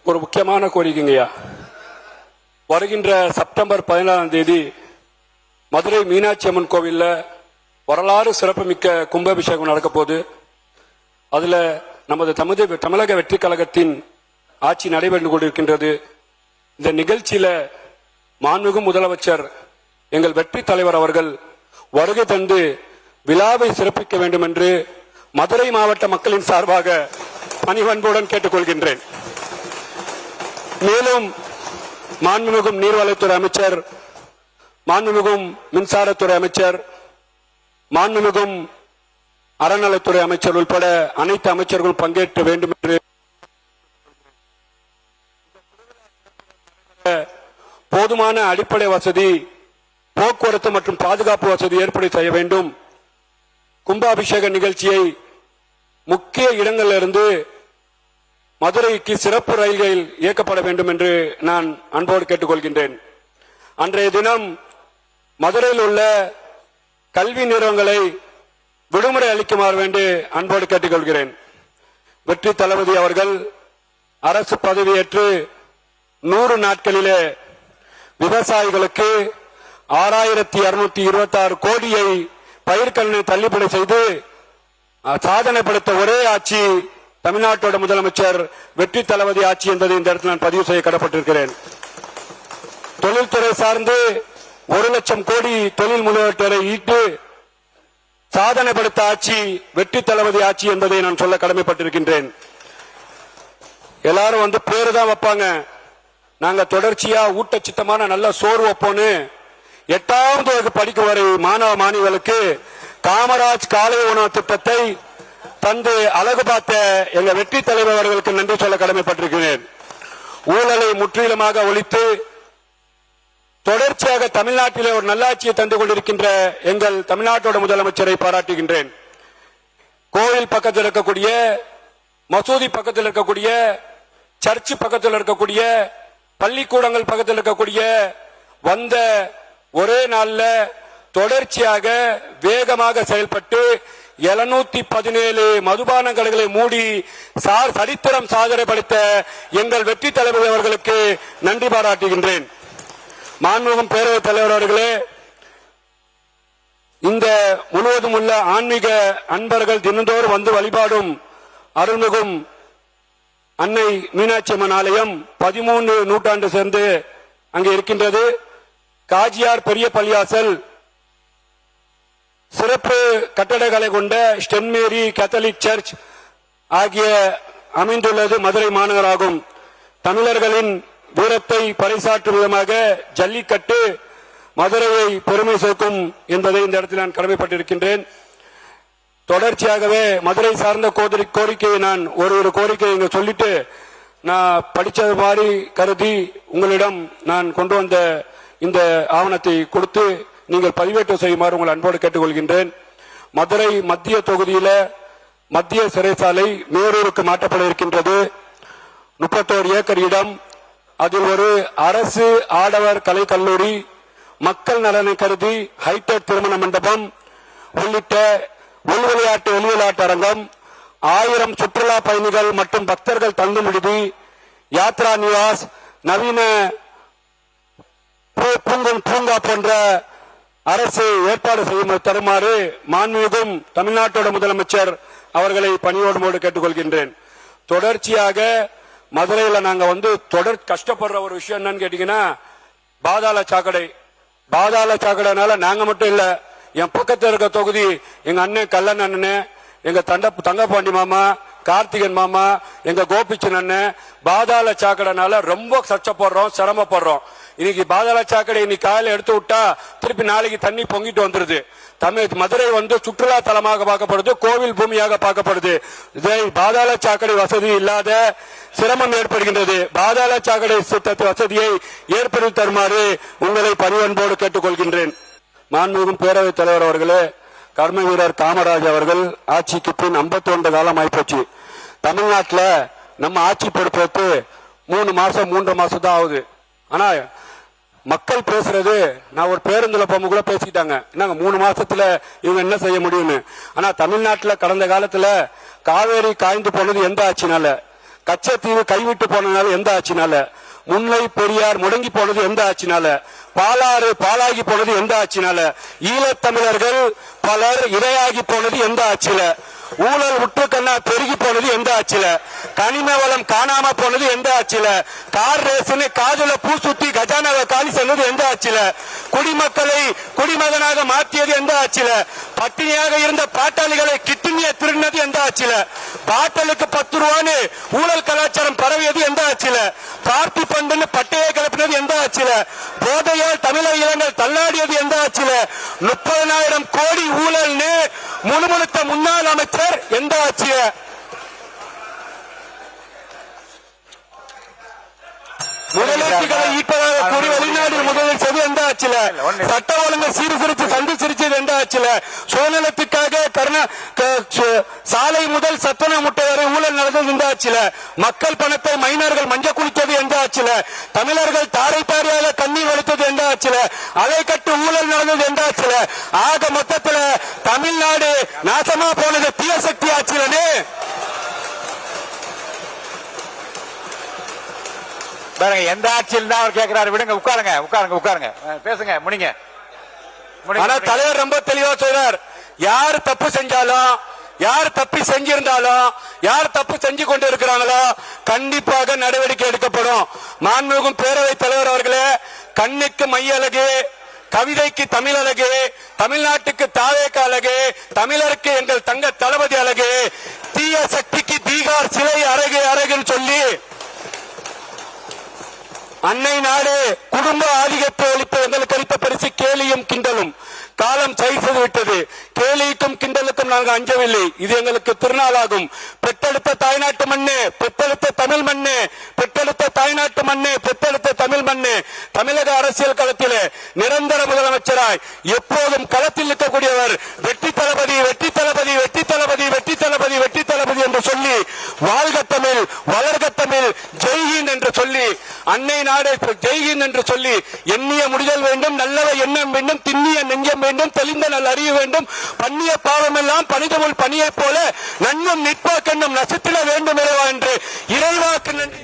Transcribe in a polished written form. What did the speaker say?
ஒரு முக்கியமான கோரிக்கைங்கய்யா. வருகின்ற செப்டம்பர் 14ஆம் தேதி மதுரை மீனாட்சி அம்மன் கோவில்ல வரலாறு சிறப்புமிக்க கும்பாபிஷேகம் நடக்க போகுது. அதுல நமது தமிழக வெற்றி கழகத்தின் ஆட்சி நடைபெற்று கொண்டிருக்கின்றது. இந்த நிகழ்ச்சியில மாண்புமிகு முதலமைச்சர் எங்கள் வெற்றி தலைவர் அவர்கள் வருகை தந்து விழாவை சிறப்பிக்க வேண்டும் என்று மதுரை மாவட்ட மக்களின் சார்பாக பணிவன்புடன் கேட்டுக்கொள்கின்றேன். மேலும் மாண்புமிகு நீர்வளத்துறை அமைச்சர், மாண்புமிகு மின்சாரத்துறை அமைச்சர், மாண்புமிகு அறநிலைத்துறை அமைச்சர் உட்பட அனைத்து அமைச்சர்களும் பங்கேற்க வேண்டும் என்று போதுமான அடிப்படை வசதி, போக்குவரத்து மற்றும் பாதுகாப்பு வசதி ஏற்பட செய்ய வேண்டும். கும்பாபிஷேக நிகழ்ச்சியை முக்கிய இடங்களிலிருந்து மதுரைக்கு சிறப்பு ரயில்களில் இயக்கப்பட வேண்டும் என்று நான் அன்போடு கேட்டுக்கொள்கின்றேன். அன்றைய தினம் மதுரையில் உள்ள கல்வி நிறுவனங்களை விடுமுறை அளிக்குமாறு வேண்டி அன்போடு கேட்டுக்கொள்கிறேன். வெற்றி தளபதி அவர்கள் அரசு பதவியேற்று 100 நாட்களிலே விவசாயிகளுக்கு 6226 கோடியை பயிர்க்கடனை தள்ளுபடி செய்து சாதனை படைத்த ஒரே ஆட்சி தமிழ்நாட்டோட முதலமைச்சர் வெற்றி தளபதி ஆட்சி என்பதை இந்த இடத்தில் நான் பதிவு செய்ய கடப்பட்டிருக்கிறேன். தொழில்துறை சார்ந்து 1,00,000 கோடி தொழில் முதலீட்டை ஈட்டு சாதனை படைத்த ஆட்சி வெற்றி தளபதி ஆட்சி என்பதை நான் சொல்ல கடமைப்பட்டிருக்கின்றேன். எல்லாரும் வந்து பேரு தான் வைப்பாங்க, நாங்க தொடர்ச்சியா ஊட்டச்சத்தமான நல்ல சோறு வைப்போன்னு 8ஆம் வகுப்பு படிக்கும் வரை மாணவ மாணவிகளுக்கு காமராஜ் காலை உணவு திட்டத்தை தந்து அழகு பார்த்த எங்க வெற்றி தலைவர் அவர்களுக்கு நன்றி சொல்ல கடமைப்பட்டிருக்கிறேன். ஊழலை முற்றிலுமாக ஒழித்து தொடர்ச்சியாக தமிழ்நாட்டிலே ஒரு நல்லாட்சியை தந்து கொண்டிருக்கின்ற எங்கள் தமிழ்நாட்டோட முதலமைச்சரை பாராட்டுகின்றேன். கோவில் பக்கத்தில் இருக்கக்கூடிய, மசூதி பக்கத்தில் இருக்கக்கூடிய, சர்ச்சு பக்கத்தில் இருக்கக்கூடிய, பள்ளிக்கூடங்கள் பக்கத்தில் இருக்கக்கூடிய வந்த ஒரே நாள்ல தொடர்ச்சியாக வேகமாக செயல்பட்டு 717 மதுபான கடைகளை மூடி சரித்திரம் சாதனை படைத்த எங்கள் வெற்றி தலைவர் அவர்களுக்கு நன்றி பாராட்டுகின்றேன். மாண்புமிகு பேரவைத் தலைவர் அவர்களே, இந்த முழுவதும் உள்ள ஆன்மீக அன்பர்கள் தினந்தோறும் வந்து வழிபாடும் அருள்மிகும் அன்னை மீனாட்சி அம்மன் ஆலயம் 13 நூற்றாண்டு சேர்ந்து அங்கே இருக்கின்றது. காஜியார் பெரிய பள்ளியாசல் சிறப்பு கட்டடங்களை கொண்ட ஸ்டென்மேரி கேத்தலிக் சர்ச் ஆகிய அமைந்துள்ளது மதுரை மாநகராகும். தமிழர்களின் வீரத்தை பறைசாற்றும் விதமாக ஜல்லிக்கட்டு மதுரையை பெருமை சேர்க்கும் என்பதை இந்த இடத்தில் நான் கடமைப்பட்டிருக்கின்றேன். தொடர்ச்சியாகவே மதுரை சார்ந்த கோரிக்கையை நான் ஒரு கோரிக்கையை இங்க சொல்லிட்டு நான் படிச்சது மாதிரி கருதி உங்களிடம் நான் கொண்டு வந்த இந்த ஆவணத்தை கொடுத்து நீங்கள் பதிவேற்றம் செய்யுமாறு உங்கள் அன்போடு கேட்டுக்கொள்கின்றேன். மதுரை மத்திய தொகுதியில மத்திய சிறைச்சாலை மேரூருக்கு மாற்றப்பட இருக்கின்றது. 31 ஏக்கர் இடம், அதில் ஒரு அரசு ஆடவர் கலை கல்லூரி, மக்கள் நலனை கருதி ஹைடெக் திருமண மண்டபம் உள்ளிட்ட வெளிவிளையாட்டு அரங்கம், 1000 சுற்றுலா பயணிகள் மற்றும் பக்தர்கள் தங்கும் விடுதி, யாத்ரா நிவாஸ், நவீன பூங்கா போன்ற அரசு ஏற்பாடு செய்யும் தருமாறு மாண்புமிகும் தமிழ்நாட்டோட முதலமைச்சர் அவர்களை பணியோடு கேட்டுக்கொள்கின்றேன். தொடர்ச்சியாக மதுரையில நாங்க வந்து கஷ்டப்படுற ஒரு விஷயம் என்னன்னு கேட்டீங்கன்னா பாதாள சாக்கடைனால நாங்க மட்டும் இல்ல, என் பக்கத்தில் இருக்க தொகுதி எங்க அண்ணன் கல்லன் அண்ணன், எங்க தங்கப்பாண்டி மாமா, கார்த்திகன் மாமா, எங்க கோபிச்சன் அண்ணன் பாதாள சாக்கடைனால ரொம்ப கஷ்டப்படுறோம், சிரமப்படுறோம். இன்னைக்கு பாதாள சாக்கடை இன்னைக்கு காலையில எடுத்து விட்டா திருப்பி நாளைக்கு தண்ணி பொங்கிட்டு வந்துருது. மதுரை வந்து சுற்றுலா தலமாக பார்க்கப்படுது, கோவில் பூமியாக பார்க்கப்படுது. இதை பாதாள சாக்கடை வசதி இல்லாத சிரமம் ஏற்படுகின்றது. பாதாள சாக்கடை வசதியை ஏற்படுத்தி தருமாறு உங்களை பணிவன்போடு கேட்டுக்கொள்கின்றேன். மாண்புமிகு பேரவைத் தலைவர் அவர்களே, கர்ம வீரர் காமராஜ் அவர்கள் ஆட்சிக்கு பின் 51 காலம் ஆயிப்போச்சு. தமிழ்நாட்டில் நம்ம ஆட்சி பொறுப்பேற்று 3 மாசம் தான் ஆகுது. ஆனா மக்கள் பேசுறது, நான் ஒரு பேருந்துல போகும்போது கூட பேசிட்டாங்க, என்னங்க 3 மாசத்துல இவங்க என்ன செய்ய முடியும்னு. ஆனா தமிழ்நாட்டில் கடந்த காலத்துல காவேரி காய்ந்து போனது எந்த ஆட்சினால? கச்சத்தீவு கைவிட்டு போனதுனால எந்த ஆட்சினால? முல்லை பெரியார் முடங்கி போனது எந்த ஆட்சினால? பாலாறு பாலாகி போனது எந்த ஆட்சினால? ஈழத்தமிழர்கள் பலர் இரையாகி போனது எந்த ஆட்சியில? ஊழல் உற்றுக்கண்ணா பெருகி போனது எந்த ஆட்சியில? கனிம வளம் காணாம போனது எந்த ஆட்சியில? கார் ரேஸ்னு காதுல பூ சுத்தி கஜானாவை காலி சொன்னது எந்த ஆட்சியில? குடிமக்களை குடிமகனாக மாற்றியது எந்த ஆட்சியில? பட்டினியாக இருந்த பாட்டாளிகளை கிட்னியை திருடினது எந்த ஆட்சியில? பாட்டலுக்கு 10 ரூபான்னு ஊழல் கலாச்சாரம் பரவியது எந்த ஆட்சியில? பார்ட்டி பண்டுன்னு பட்டையை கிளப்பினது எந்த ஆட்சியில? போதையால் தமிழக இளைஞர்கள் தள்ளாடியது எந்த ஆட்சியில? 30,000 கோடி ஊழல்னு முணுமுணுத்த முன்னாள் அமைச்சர் எந்த ஆட்சியில? முதலீட்டுகளை ஈட்டதாக கூறி வெளிநாடு முதலில் செய்து எந்த ஆட்சியில? சட்ட ஒழுங்கு சீர்திருத்தி சந்தி சிரிச்சது எந்த ஆட்சியில? சுயநலத்துக்காக சாலை முதல் சத்துண முட்டை வரை ஊழல் நடந்தது எந்த ஆட்சியில? மக்கள் பணத்தை மைனர்கள் மஞ்ச குளித்தது எந்த ஆட்சியில? தமிழர்கள் தாரை தாரையாக கண்ணீர் வலித்தது எந்த ஆட்சியில? அலைக்கட்டு ஊழல் நடந்தது எந்த ஆட்சியில? ஆக மொத்தத்துல தமிழ்நாடு நாசமா போனது தீய சக்தி ஆட்சியிலே. எந்த ஆட்சியில் தான் அவர் கேட்கிறாரு? விடுங்க, உட்காருங்க உட்காருங்க உட்காருங்க, பேசுங்க, முடிங்க. ஆனா தலைவர் ரொம்ப தெளிவா சொல்றார், யார் தப்பு செஞ்சாலும், யார் தப்பி செஞ்சிருந்தாலும், யார் தப்பு செஞ்சு கொண்டு இருக்கிறாங்களோ கண்டிப்பாக நடவடிக்கை எடுக்கப்படும். மாண்புமிகு பேரவைத் தலைவர் அவர்களே, கண்ணுக்கு மைய அழகு, கவிதைக்கு தமிழ் அழகு, தமிழ்நாட்டுக்கு தாவேக்க அழகு, தமிழருக்கு எங்கள் தங்க தளபதி அழகு, தீய சக்திக்கு தீகார் சிலை அழகு அழகுன்னு சொல்லி அன்னை நாடு குடும்ப ஆதிக்கத்தை ஒழிப்பு எங்களுக்கு அளித்த பரிசு கேலியும் கிண்டலும். காலம் சைது விட்டது. கேலிக்கும் கிண்டலுக்கும் நாங்கள் அஞ்சவில்லை. இது எங்களுக்கு திருநாளாகும். பெற்றெடுத்த தாய்நாட்டு மண்ணு, பெற்றெடுத்த தமிழ் மண்ணு, பெற்றெடுத்த தாய்நாட்டு மண்ணு, பெற்றெடுத்த தமிழ் மண்ணு. தமிழக அரசியல் களத்தில் நிரந்தர முதலமைச்சராய் எப்போதும் களத்தில் நிற்கக்கூடியவர் வெற்றி தளபதி, வெற்றி தளபதி, வெற்றி தளபதி, வெற்றி தளபதி, வெற்றி தளபதி என்று சொல்லி வாழ்க தமிழ், வளர்க தமிழ், ஜெய்ஹிந்த் என்று சொல்லி, அன்னை நாடு ஜெய்ஹிந்த் என்று சொல்லி, எண்ணிய முடிதல் வேண்டும், நல்லவை எண்ணம் வேண்டும், திண்ணிய நெஞ்சம் வேண்டும், தெளிந்த நல் அறிய வேண்டும், பண்ணிய பாவம் எல்லாம் பனிதமுள் பனியை போல நன்னும் நிற்பா கண்ணும் நசித்திட வேண்டும் என்று இறைவாக்கு நன்றி.